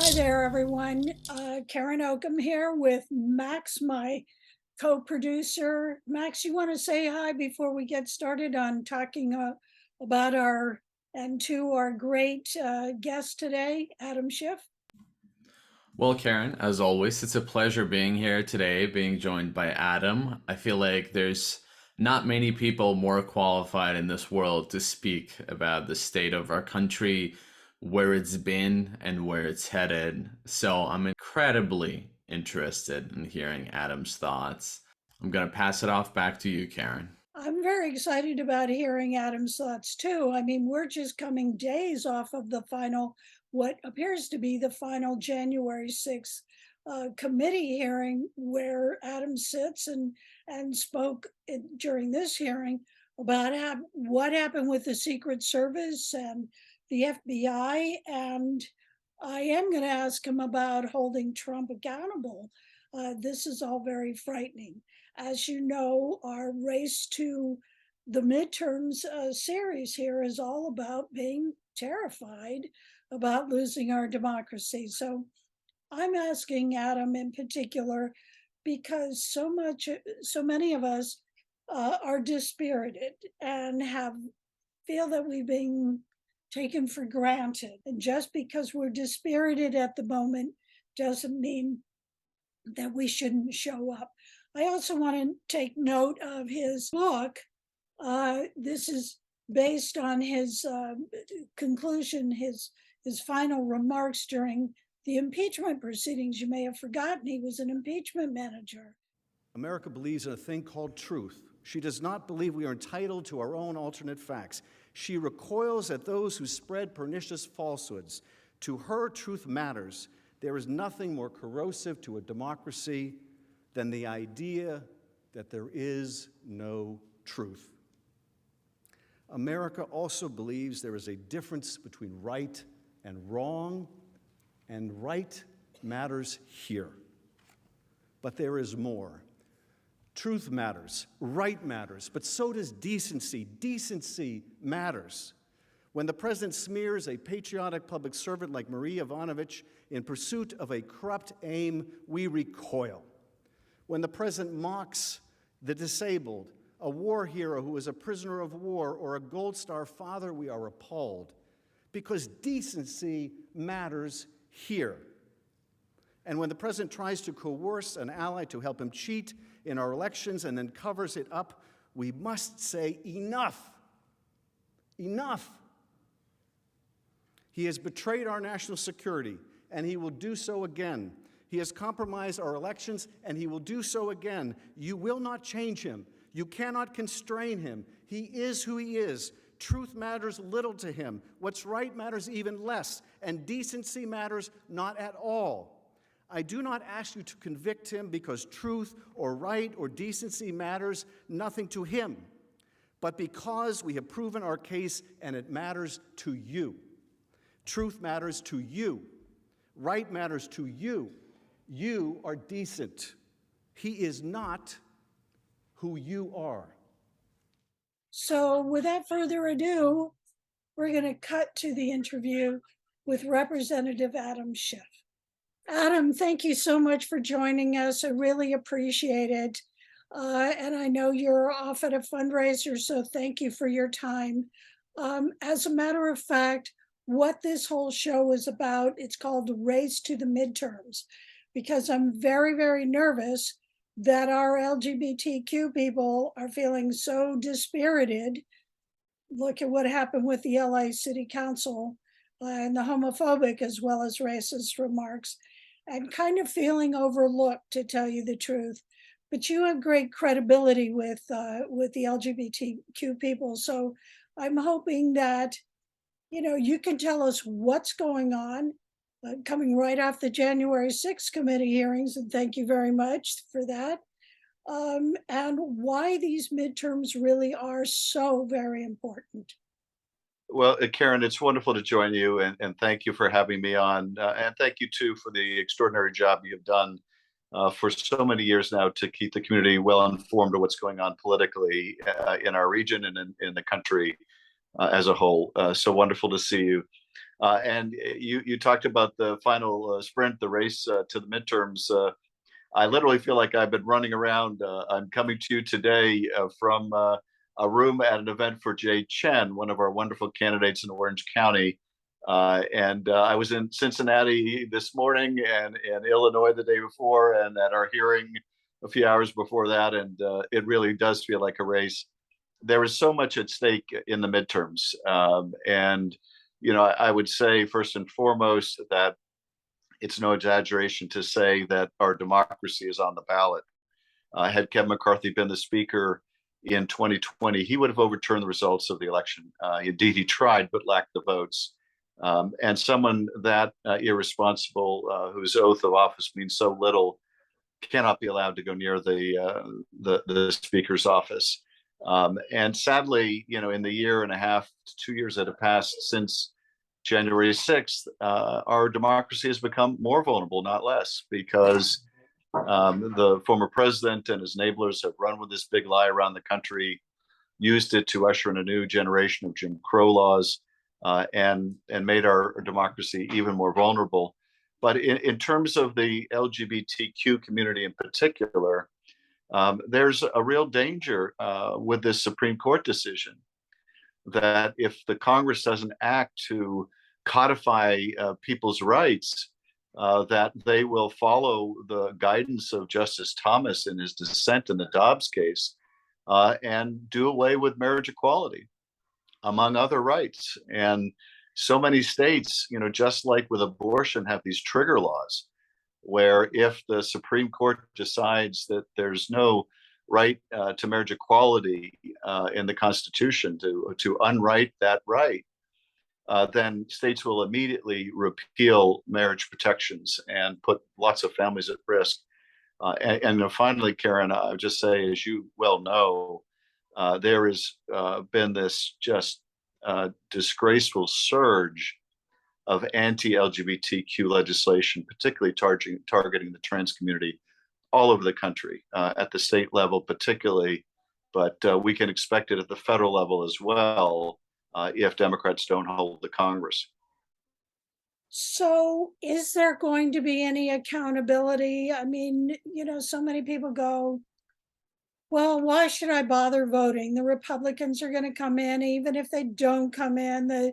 Hi there, everyone. Karen Oakham here with Max, my co-producer. Max, you want to say hi before we get started on talking about our great guest today, Adam Schiff? Well, Karen, as always, it's a pleasure being here today, being joined by Adam. I feel like there's not many people more qualified in this world to speak about the state of our country, where it's been, and where it's headed. So I'm incredibly interested in hearing Adam's thoughts. I'm going to pass it off back to you, Karen. I'm very excited about hearing Adam's thoughts too. I mean, we're just coming days off of what appears to be the final January 6th committee hearing where Adam sits and spoke during this hearing about what happened with the Secret Service and the FBI. And I am going to ask him about holding Trump accountable. This is all very frightening. As you know, our race to the midterms series here is all about being terrified about losing our democracy. So I'm asking Adam in particular because so many of us are dispirited and feel that we've been taken for granted. And just because we're dispirited at the moment doesn't mean that we shouldn't show up. I also want to take note of his book. This is based on his conclusion, his final remarks during the impeachment proceedings. You may have forgotten he was an impeachment manager. America believes in a thing called truth. She does not believe we are entitled to our own alternate facts. She recoils at those who spread pernicious falsehoods. To her, truth matters. There is nothing more corrosive to a democracy than the idea that there is no truth. America also believes there is a difference between right and wrong, and right matters here. But there is more. Truth matters, right matters, but so does decency. Decency matters. When the president smears a patriotic public servant like Marie Yovanovitch in pursuit of a corrupt aim, we recoil. When the president mocks the disabled, a war hero who is a prisoner of war, or a Gold Star father, we are appalled. Because decency matters here. And when the president tries to coerce an ally to help him cheat in our elections and then covers it up, we must say enough. Enough. He has betrayed our national security, and he will do so again. He has compromised our elections, and he will do so again. You will not change him. You cannot constrain him. He is who he is. Truth matters little to him. What's right matters even less, and decency matters not at all. I do not ask you to convict him because truth or right or decency matters nothing to him, but because we have proven our case and it matters to you. Truth matters to you. Right matters to you. You are decent. He is not who you are. So without further ado, we're going to cut to the interview with Representative Adam Schiff. Adam, thank you so much for joining us. I really appreciate it. And I know you're off at a fundraiser, so thank you for your time. As a matter of fact, what this whole show is about, it's called the Race to the Midterms, because I'm very, very nervous that our LGBTQ people are feeling so dispirited. Look at what happened with the LA City Council and the homophobic as well as racist remarks, and kind of feeling overlooked, to tell you the truth. But you have great credibility with the LGBTQ people, so I'm hoping that you can tell us what's going on, coming right off the January 6th committee hearings, and thank you very much for that, and why these midterms really are so very important. Well, Karen, it's wonderful to join you, and thank you for having me on. And thank you, too, for the extraordinary job you've done for so many years now to keep the community well informed of what's going on politically in our region and in the country as a whole. So wonderful to see you. And you talked about the final sprint, the race to the midterms. I literally feel like I've been running around. I'm coming to you today from a room at an event for Jay Chen, one of our wonderful candidates in Orange County. And I was in Cincinnati this morning and in Illinois the day before, and at our hearing a few hours before that. And it really does feel like a race. There is so much at stake in the midterms. And, I would say first and foremost that it's no exaggeration to say that our democracy is on the ballot. Had Kevin McCarthy been the speaker in 2020, he would have overturned the results of the election. Indeed, he tried, but lacked the votes. And someone that irresponsible, whose oath of office means so little, cannot be allowed to go near the speaker's office. And sadly, in the year and a half, 2 years that have passed since January 6th, our democracy has become more vulnerable, not less, because the former president and his enablers have run with this big lie around the country, used it to usher in a new generation of Jim Crow laws, and made our democracy even more vulnerable. But in terms of the LGBTQ community in particular, there's a real danger with this Supreme Court decision that if the Congress doesn't act to codify people's rights, that they will follow the guidance of Justice Thomas in his dissent in the Dobbs case and do away with marriage equality, among other rights. And so many states, just like with abortion, have these trigger laws where if the Supreme Court decides that there's no right to marriage equality in the Constitution, to unwrite that right, then states will immediately repeal marriage protections and put lots of families at risk. And finally, Karen, I'll just say, as you well know, there has been this just disgraceful surge of anti-LGBTQ legislation, particularly targeting the trans community all over the country, at the state level particularly, but we can expect it at the federal level as well if Democrats don't hold the Congress. So is there going to be any accountability? I mean, so many people go, well, why should I bother voting? The Republicans are going to come in, even if they don't come in,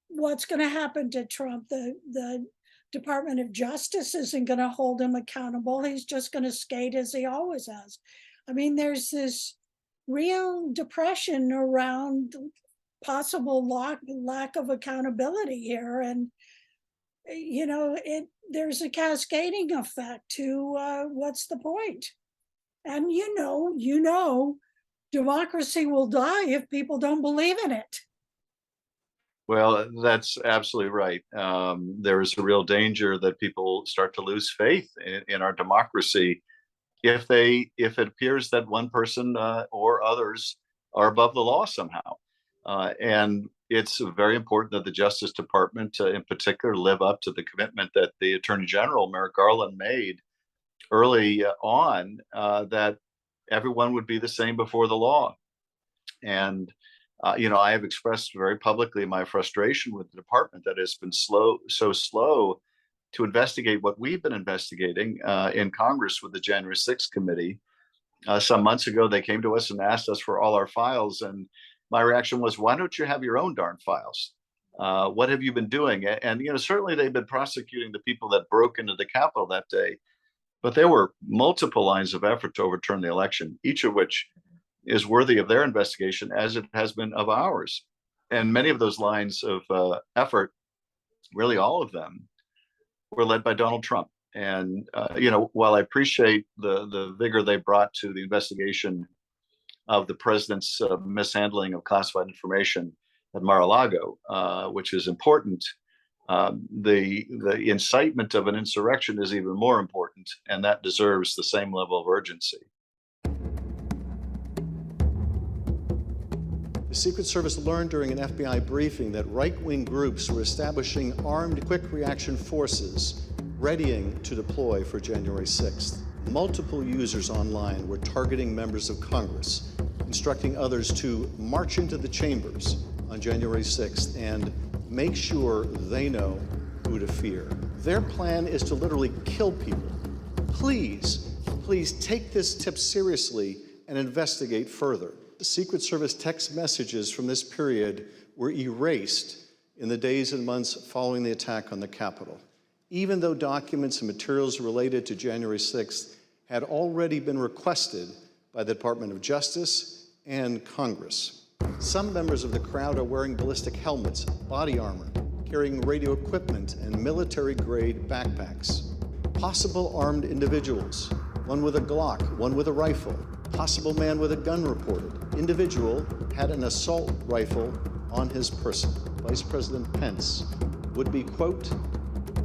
what's going to happen to Trump? The Department of Justice isn't going to hold him accountable. He's just going to skate as he always has. I mean, there's this real depression around possible lack of accountability here. And, there's a cascading effect to what's the point? And, democracy will die if people don't believe in it. Well, that's absolutely right. There is a real danger that people start to lose faith in our democracy if it appears that one person or others are above the law somehow. And it's very important that the Justice Department, in particular, live up to the commitment that the Attorney General, Merrick Garland, made early on, that everyone would be the same before the law. And I have expressed very publicly my frustration with the department that has been so slow to investigate what we've been investigating in Congress with the January 6th committee. Some months ago, they came to us and asked us for all our files. And my reaction was, why don't you have your own darn files? What have you been doing? And, certainly they've been prosecuting the people that broke into the Capitol that day. But there were multiple lines of effort to overturn the election, each of which is worthy of their investigation as it has been of ours. And many of those lines of effort, really all of them, were led by Donald Trump. And, while I appreciate the vigor they brought to the investigation of the president's mishandling of classified information at Mar-a-Lago, which is important, the incitement of an insurrection is even more important, and that deserves the same level of urgency. The Secret Service learned during an FBI briefing that right-wing groups were establishing armed quick reaction forces readying to deploy for January 6th. Multiple users online were targeting members of Congress, instructing others to march into the chambers on January 6th and make sure they know who to fear. Their plan is to literally kill people. Please take this tip seriously and investigate further. The Secret Service text messages from this period were erased in the days and months following the attack on the Capitol, even though documents and materials related to January 6th had already been requested by the Department of Justice and Congress. Some members of the crowd are wearing ballistic helmets, body armor, carrying radio equipment, and military-grade backpacks. Possible armed individuals, one with a Glock, one with a rifle. Possible man with a gun reported. Individual had an assault rifle on his person. Vice President Pence would be, quote,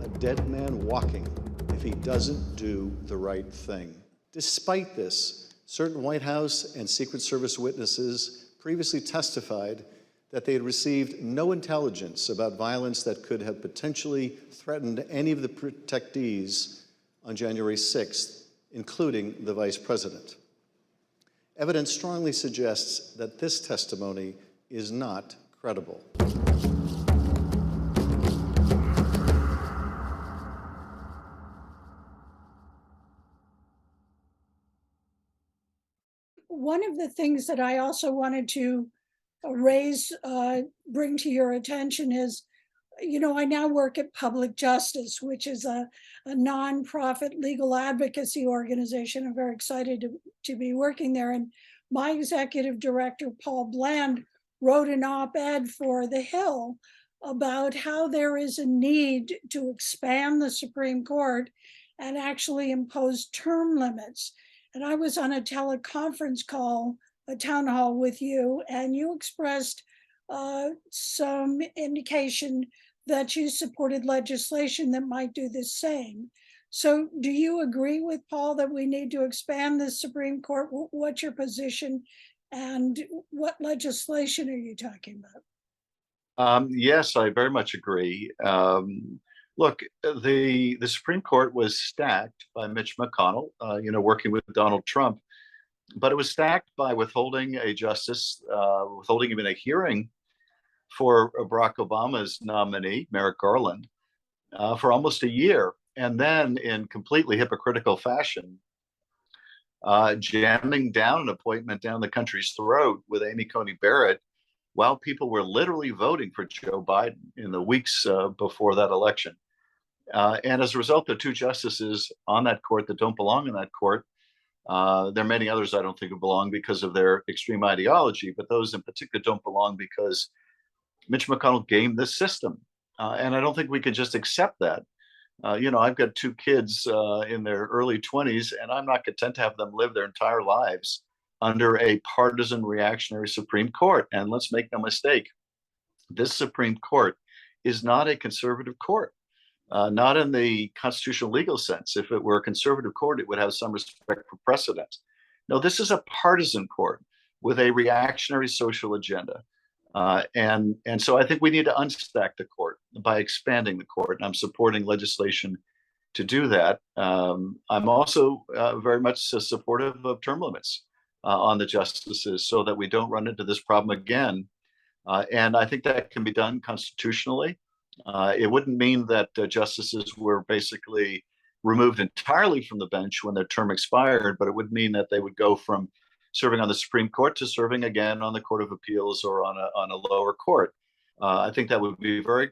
a dead man walking if he doesn't do the right thing. Despite this, certain White House and Secret Service witnesses previously testified that they had received no intelligence about violence that could have potentially threatened any of the protectees on January 6th, including the Vice President. Evidence strongly suggests that this testimony is not credible. One of the things that I also wanted to bring to your attention is, I now work at Public Justice, which is a nonprofit legal advocacy organization. I'm very excited to be working there. And my executive director, Paul Bland, wrote an op-ed for The Hill about how there is a need to expand the Supreme Court and actually impose term limits. And I was on a teleconference call, a town hall with you, and you expressed some indication that you supported legislation that might do the same. So do you agree with Paul that we need to expand the Supreme Court? What's your position, and what legislation are you talking about? Yes, I very much agree. Look, the Supreme Court was stacked by Mitch McConnell, working with Donald Trump, but it was stacked by withholding a justice, withholding even a hearing for Barack Obama's nominee, Merrick Garland, for almost a year. And then, in completely hypocritical fashion, jamming down an appointment down the country's throat with Amy Coney Barrett while people were literally voting for Joe Biden in the weeks before that election. And as a result, there are two justices on that court that don't belong in that court. There are many others I don't think belong because of their extreme ideology, but those in particular don't belong because Mitch McConnell gamed the system. And I don't think we can just accept that. I've got two kids in their early 20s, and I'm not content to have them live their entire lives under a partisan reactionary Supreme Court. And let's make no mistake, this Supreme Court is not a conservative court, not in the constitutional legal sense. If it were a conservative court, it would have some respect for precedent. No, this is a partisan court with a reactionary social agenda. And so I think we need to unstack the court by expanding the court. And I'm supporting legislation to do that. I'm also very much supportive of term limits on the justices so that we don't run into this problem again. And I think that can be done constitutionally. It wouldn't mean that justices were basically removed entirely from the bench when their term expired, but it would mean that they would go from serving on the Supreme Court to serving again on the Court of Appeals or on a lower court. I think that would be very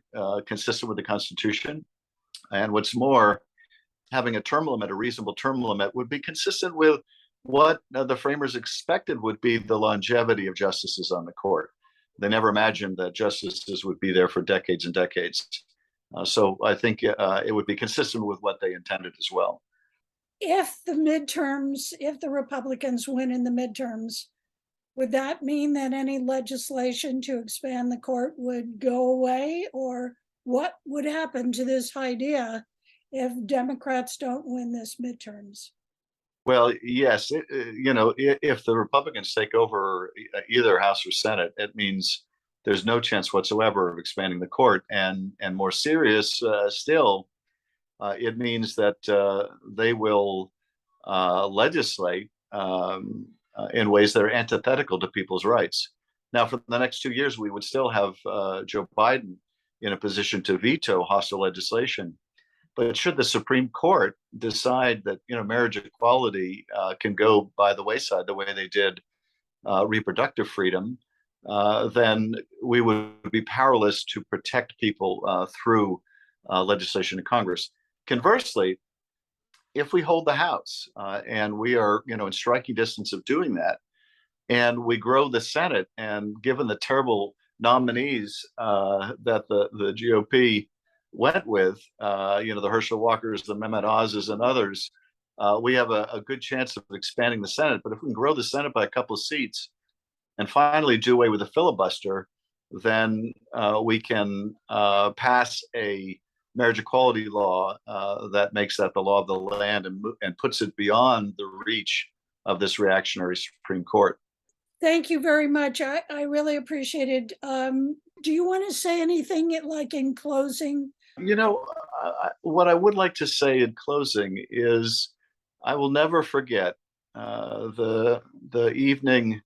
consistent with the Constitution. And what's more, having a term limit, a reasonable term limit, would be consistent with what the framers expected would be the longevity of justices on the court. They never imagined that justices would be there for decades and decades. So I think it would be consistent with what they intended as well. If the Republicans win in the midterms, would that mean that any legislation to expand the court would go away? Or what would happen to this idea if Democrats don't win this midterms? Well, yes, if the Republicans take over either House or Senate, it means there's no chance whatsoever of expanding the court. And more serious still, it means that they will legislate in ways that are antithetical to people's rights. Now, for the next 2 years, we would still have Joe Biden in a position to veto hostile legislation. But should the Supreme Court decide that marriage equality can go by the wayside the way they did reproductive freedom, then we would be powerless to protect people through legislation in Congress. Conversely, if we hold the House and we are in striking distance of doing that, and we grow the Senate, and given the terrible nominees that the GOP went with, the Herschel Walkers, the Mehmet Oz's, and others, we have a good chance of expanding the Senate. But if we can grow the Senate by a couple of seats and finally do away with the filibuster, then we can pass a marriage equality law that makes that the law of the land and puts it beyond the reach of this reactionary Supreme Court. Thank you very much. I really appreciate it. Do you want to say anything like in closing? What I would like to say in closing is I will never forget the evening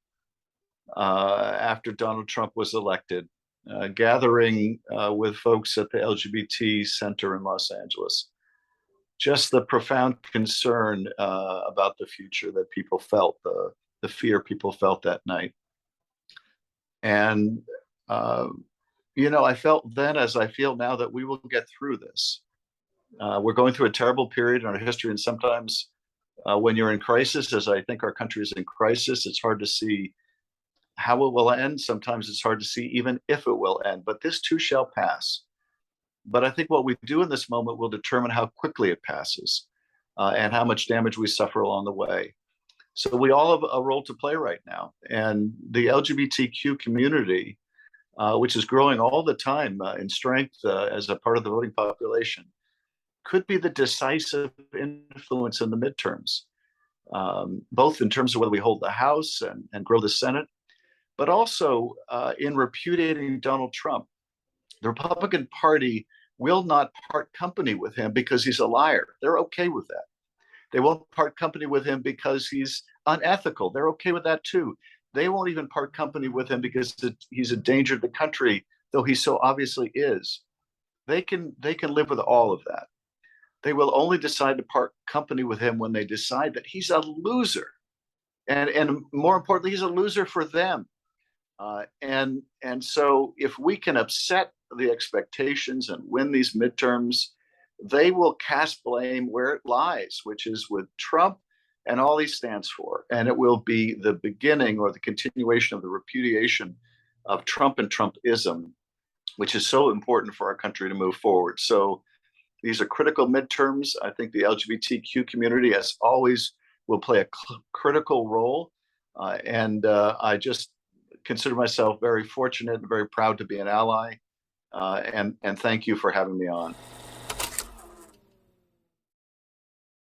after Donald Trump was elected, gathering with folks at the LGBT Center in Los Angeles. Just the profound concern about the future that people felt, the fear people felt that night. And I felt then, as I feel now, that we will get through this. We're going through a terrible period in our history, and sometimes when you're in crisis, as I think our country is in crisis, it's hard to see how it will end. Sometimes it's hard to see even if it will end, but this too shall pass. But I think what we do in this moment will determine how quickly it passes and how much damage we suffer along the way. So we all have a role to play right now. And the LGBTQ community, which is growing all the time in strength as a part of the voting population, could be the decisive influence in the midterms, both in terms of whether we hold the House and grow the Senate, but also in repudiating Donald Trump. The Republican Party will not part company with him because he's a liar. They're okay with that. They won't part company with him because he's unethical. They're okay with that too. They won't even part company with him because he's a danger to the country, though he so obviously is. They can live with all of that. They will only decide to part company with him when they decide that he's a loser. And more importantly, he's a loser for them. And so if we can upset the expectations and win these midterms, they will cast blame where it lies, which is with Trump and all he stands for. And it will be the beginning or the continuation of the repudiation of Trump and Trumpism, which is so important for our country to move forward. So these are critical midterms. I think the LGBTQ community, as always, will play a critical role. And I just consider myself very fortunate and very proud to be an ally. And thank you for having me on.